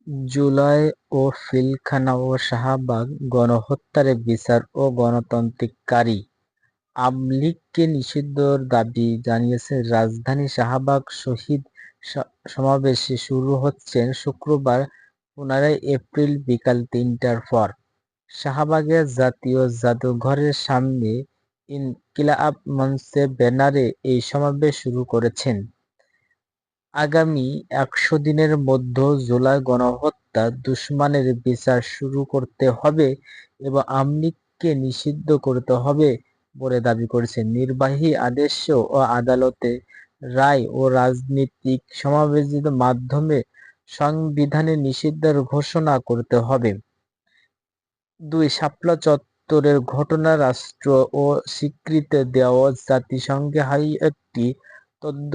জুলাই ও পিলখানা ও শাহবাগ গণহত্যার বিচার ও গণতান্ত্রিক আওয়ামী লীগকে নিষিদ্ধের দাবি জানিয়েছে। রাজধানীর শাহবাগ শহীদ সমাবেশে শুরু হচ্ছে শুক্রবার 15 এপ্রিল বিকাল 3টার পর। শাহবাগের জাতীয় জাদুঘরের সামনে ইনকিলাব মঞ্চের ব্যানারে এই সমাবেশ শুরু করেছেন। আগামী 100 দিনের মধ্যে জুলাই গণহত্যা দুশমনের বিচার শুরু করতে হবে এবং আওয়ামী লীগকে নিষিদ্ধ করতে হবে বলে দাবি করেছেন। নির্বাহী আদেশ ও আদালতের রায় ও রাজনৈতিক সমাবেশের মাধ্যমে সংবিধানে নিষিদ্ধের ঘোষণা করতে হবে। 2 শাপলা চত্বরের ঘটনা রাষ্ট্র ও স্বীকৃতি দেওয়া জাতিসংঘে একটি তদন্ত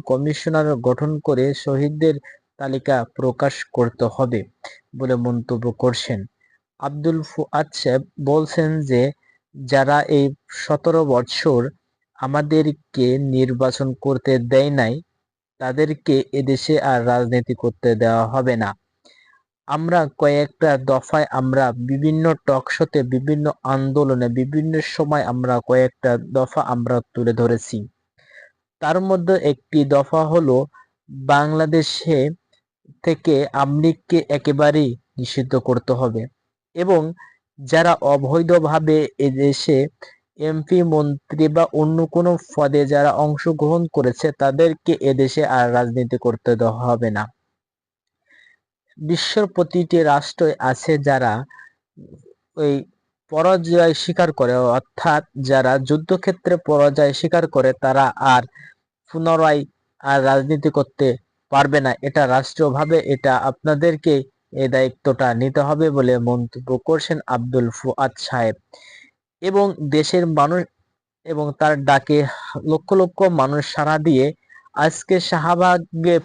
কমিশন গঠন করে শহীদদের তালিকা প্রকাশ করতে হবে বলে মন্তব্য করেছেন। আব্দুল ফুয়াদ সাহেব বলছেন যে যারা এই 17 বছর আমাদেরকে নির্বাচন করতে দেয় নাই তাদেরকে এদেশে আর রাজনীতি করতে দেওয়া হবে না। আমরা কয়েকটা দফায় আমরা বিভিন্ন টকশোতে বিভিন্ন আন্দোলনে বিভিন্ন সময় আমরা কয়েকটা দফা আমরা তুলে ধরেছি। তার মধ্যে একটি দফা হলো বাংলাদেশে থেকে আওয়ামী লীগকে একেবারেই নিষিদ্ধ করতে হবে এবং যারা অবৈধভাবে এদেশে এমপি মন্ত্রী বা অন্য কোনো পদে যারা অংশগ্রহণ করেছে তাদেরকে এদেশে আর রাজনীতি করতে দেওয়া হবে না। বিশ্বের প্রতিটি রাষ্ট্রই আছে যারা ওই পরাজয় স্বীকার করে, অর্থাৎ যারা যুদ্ধক্ষেত্রে পরাজয় স্বীকার করে তারা আর পুনরায় আর রাজনীতি করতে পারবে না। এটা রাষ্ট্রীয়ভাবে এটা আপনাদেরকে এই দায়িত্বটা নিতে হবে বলে মন্তব্য করছেন আব্দুল ফুয়াদ সাহেব। এবং দেশের মানুষ এবং তার ডাকে লক্ষ লক্ষ মানুষ সাড়া দিয়ে আজকে শাহবাগে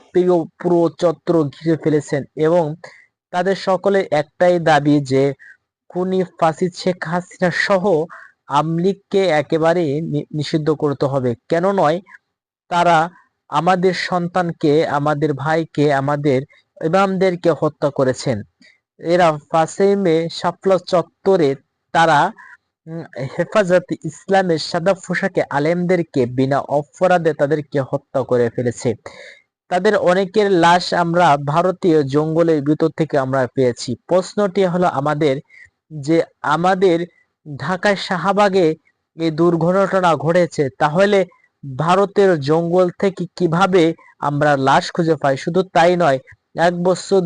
পুরো চত্বর ঘিরে ফেলেছেন এবং তাদের সকলের একটাই দাবি যে খুনি ফাসিদ শেখ হাসিনা সহ আওয়ামী লীগকে একেবারে নিষিদ্ধ করতে হবে। কেন নয়, তারা আমাদের সন্তানকে, আমাদের ভাইকে, আমাদের ইমামদেরকে হত্যা করেছেন। এরা 5 মে শাপলা চত্বরে তারা হেফাজতে ইসলামের সাদা পোশাকে আলেমদেরকে বিনা অপরাধে তাদেরকে হত্যা করে ফেলেছে। তাদের অনেকের লাশ আমরা ভারতীয় জঙ্গলের ভিতর থেকে আমরা পেয়েছি। প্রশ্নটি হলো আমাদের যে আমাদের ঢাকায় শাহবাগে এই দুর্ঘটনা ঘটেছে, তাহলে ভারতের জঙ্গল থেকে কিভাবে আমরা লাশ খুঁজে পাই? শুধু তাই নয়, 1 বছর